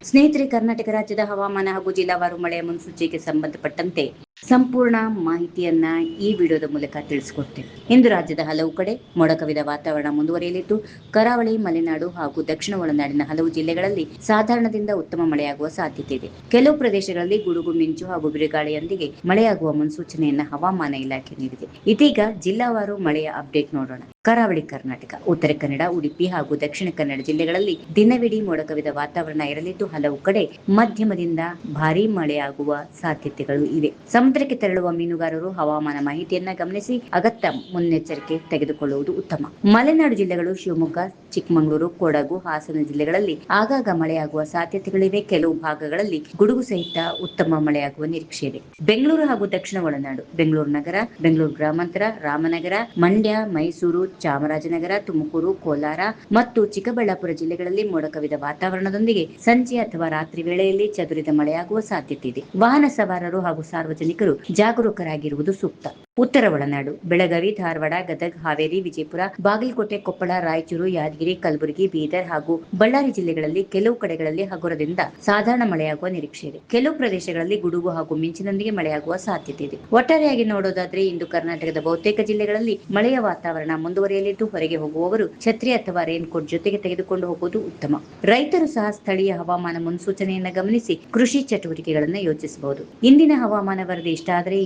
ಸ್ನೇಹಿತರೆ, ಕರ್ನಾಟಕ ರಾಜ್ಯದ ಹವಾಮಾನ ಹಾಗೂ ಜಿಲ್ಲಾವಾರು ಮಳೆಯ ಮುನ್ಸೂಚನೆಗೆ ಸಂಬಂಧಪಟ್ಟಂತೆ ಸಂಪೂರ್ಣ ಮಾಹಿತಿಯನ್ನ ಈ ವಿಡಿಯೋದ ಮೂಲಕ ತಿಳಿಸಿಕೊಡ್ತೇವೆ. ಇಂದು ರಾಜ್ಯದ ಹಲವು ಕಡೆ ಮೋಡ ಕವಿದ ವಾತಾವರಣ ಮುಂದುವರಿಯಲಿದ್ದು, ಕರಾವಳಿ, ಮಲೆನಾಡು ಹಾಗೂ ದಕ್ಷಿಣ ಒಳನಾಡಿನ ಹಲವು ಜಿಲ್ಲೆಗಳಲ್ಲಿ ಸಾಧಾರಣದಿಂದ ಉತ್ತಮ ಮಳೆಯಾಗುವ ಸಾಧ್ಯತೆ ಇದೆ. ಕೆಲವು ಪ್ರದೇಶಗಳಲ್ಲಿ ಗುಡುಗು ಮಿಂಚು ಹಾಗೂ ಬಿರುಗಾಳಿಯೊಂದಿಗೆ ಮಳೆಯಾಗುವ ಮುನ್ಸೂಚನೆಯನ್ನ ಹವಾಮಾನ ಇಲಾಖೆ ನೀಡಿದೆ. ಇದೀಗ ಜಿಲ್ಲಾವಾರು ಮಳೆಯ ಅಪ್ಡೇಟ್ ನೋಡೋಣ. ಕರಾವಳಿ ಕರ್ನಾಟಕ, ಉತ್ತರ ಕನ್ನಡ, ಉಡುಪಿ ಹಾಗೂ ದಕ್ಷಿಣ ಕನ್ನಡ ಜಿಲ್ಲೆಗಳಲ್ಲಿ ದಿನವಿಡೀ ಮೋಡ ಕವಿದ ವಾತಾವರಣ ಇರಲಿದ್ದು, ಹಲವು ಕಡೆ ಮಧ್ಯಮದಿಂದ ಭಾರೀ ಮಳೆಯಾಗುವ ಸಾಧ್ಯತೆಗಳು ಇವೆ. ಸಮುದ್ರಕ್ಕೆ ತೆರಳುವ ಮೀನುಗಾರರು ಹವಾಮಾನ ಮಾಹಿತಿಯನ್ನ ಗಮನಿಸಿ ಅಗತ್ಯ ಮುನ್ನೆಚ್ಚರಿಕೆ ತೆಗೆದುಕೊಳ್ಳುವುದು ಉತ್ತಮ. ಮಲೆನಾಡು ಜಿಲ್ಲೆಗಳು ಶಿವಮೊಗ್ಗ, ಚಿಕ್ಕಮಗಳೂರು, ಕೊಡಗು, ಹಾಸನ ಜಿಲ್ಲೆಗಳಲ್ಲಿ ಆಗಾಗ ಮಳೆಯಾಗುವ ಸಾಧ್ಯತೆಗಳಿವೆ. ಕೆಲವು ಭಾಗಗಳಲ್ಲಿ ಗುಡುಗು ಸಹಿತ ಉತ್ತಮ ಮಳೆಯಾಗುವ ನಿರೀಕ್ಷೆ ಇದೆ. ಬೆಂಗಳೂರು ಹಾಗೂ ದಕ್ಷಿಣ ಒಳನಾಡು, ಬೆಂಗಳೂರು ನಗರ, ಬೆಂಗಳೂರು ಗ್ರಾಮಾಂತರ, ರಾಮನಗರ, ಮಂಡ್ಯ, ಮೈಸೂರು, ಚಾಮರಾಜನಗರ, ತುಮಕೂರು, ಕೋಲಾರ ಮತ್ತು ಚಿಕ್ಕಬಳ್ಳಾಪುರ ಜಿಲ್ಲೆಗಳಲ್ಲಿ ಮೋಡ ಕವಿದ ವಾತಾವರಣದೊಂದಿಗೆ ಸಂಜೆ ಅಥವಾ ರಾತ್ರಿ ವೇಳೆಯಲ್ಲಿ ಚದುರಿದ ಮಳೆಯಾಗುವ ಸಾಧ್ಯತೆ ಇದೆ. ವಾಹನ ಸವಾರರು ಹಾಗೂ ಸಾರ್ವಜನಿಕರು ಜಾಗರೂಕರಾಗಿರುವುದು ಸೂಕ್ತ. ಉತ್ತರ ಒಳನಾಡು, ಬೆಳಗಾವಿ, ಧಾರವಾಡ, ಗದಗ, ಹಾವೇರಿ, ವಿಜಯಪುರ, ಬಾಗಲಕೋಟೆ, ಕೊಪ್ಪಳ, ರಾಯಚೂರು, ಯಾದಗಿರಿ, ಕಲಬುರಗಿ, ಬೀದರ್ ಹಾಗೂ ಬಳ್ಳಾರಿ ಜಿಲ್ಲೆಗಳಲ್ಲಿ ಕೆಲವು ಕಡೆಗಳಲ್ಲಿ ಹಗುರದಿಂದ ಸಾಧಾರಣ ಮಳೆಯಾಗುವ ನಿರೀಕ್ಷೆ ಇದೆ. ಕೆಲವು ಪ್ರದೇಶಗಳಲ್ಲಿ ಗುಡುಗು ಹಾಗೂ ಮಿಂಚಿನೊಂದಿಗೆ ಮಳೆಯಾಗುವ ಸಾಧ್ಯತೆ ಇದೆ. ಒಟ್ಟಾರೆಯಾಗಿ ನೋಡೋದಾದ್ರೆ ಇಂದು ಕರ್ನಾಟಕದ ಬಹುತೇಕ ಜಿಲ್ಲೆಗಳಲ್ಲಿ ಮಳೆಯ ವಾತಾವರಣ ಮುಂದುವರಿಯಲಿದ್ದು, ಹೊರಗೆ ಹೋಗುವವರು ಛತ್ರಿ ಅಥವಾ ರೈನ್ ಕೋಟ್ ಜೊತೆಗೆ ತೆಗೆದುಕೊಂಡು ಹೋಗುವುದು ಉತ್ತಮ. ರೈತರು ಸಹ ಸ್ಥಳೀಯ ಹವಾಮಾನ ಮುನ್ಸೂಚನೆಯನ್ನ ಗಮನಿಸಿ ಕೃಷಿ ಚಟುವಟಿಕೆಗಳನ್ನು ಯೋಚಿಸಬಹುದು. ಇಂದಿನ ಹವಾಮಾನ ವರದಿ ಇಷ್ಟ ಆದರೆ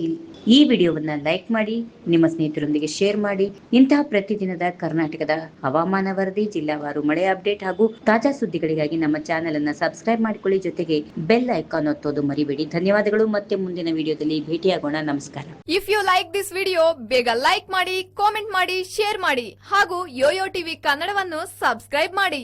ಈ ವಿಡಿಯೋವನ್ನ ಲೈಕ್ ಮಾಡಿ, ನಿಮ್ಮ ಸ್ನೇಹಿತರೊಂದಿಗೆ ಶೇರ್ ಮಾಡಿ. ಇಂತಹ ಪ್ರತಿದಿನದ ಕರ್ನಾಟಕದ ಹವಾಮಾನ ವರದಿ, ಜಿಲ್ಲಾವಾರು ಮಳೆ ಅಪ್ಡೇಟ್ ಹಾಗೂ ತಾಜಾ ಸುದ್ದಿಗಳಿಗಾಗಿ ನಮ್ಮ ಚಾನೆಲ್ ಅನ್ನ ಸಬ್ಸ್ಕ್ರೈಬ್ ಮಾಡಿಕೊಳ್ಳಿ. ಜೊತೆಗೆ ಬೆಲ್ ಐಕಾನ್ ಒತ್ತೋದು ಮರಿಬೇಡಿ. ಧನ್ಯವಾದಗಳು. ಮತ್ತೆ ಮುಂದಿನ ವಿಡಿಯೋದಲ್ಲಿ ಭೇಟಿಯಾಗೋಣ. ನಮಸ್ಕಾರ. If you like this video, ಬೇಗ ಲೈಕ್ ಮಾಡಿ, ಕಾಮೆಂಟ್ ಮಾಡಿ, ಶೇರ್ ಮಾಡಿ ಹಾಗೂ ಯೋಯೋ ಟಿವಿ ಕನ್ನಡವನ್ನು ಸಬ್ಸ್ಕ್ರೈಬ್ ಮಾಡಿ.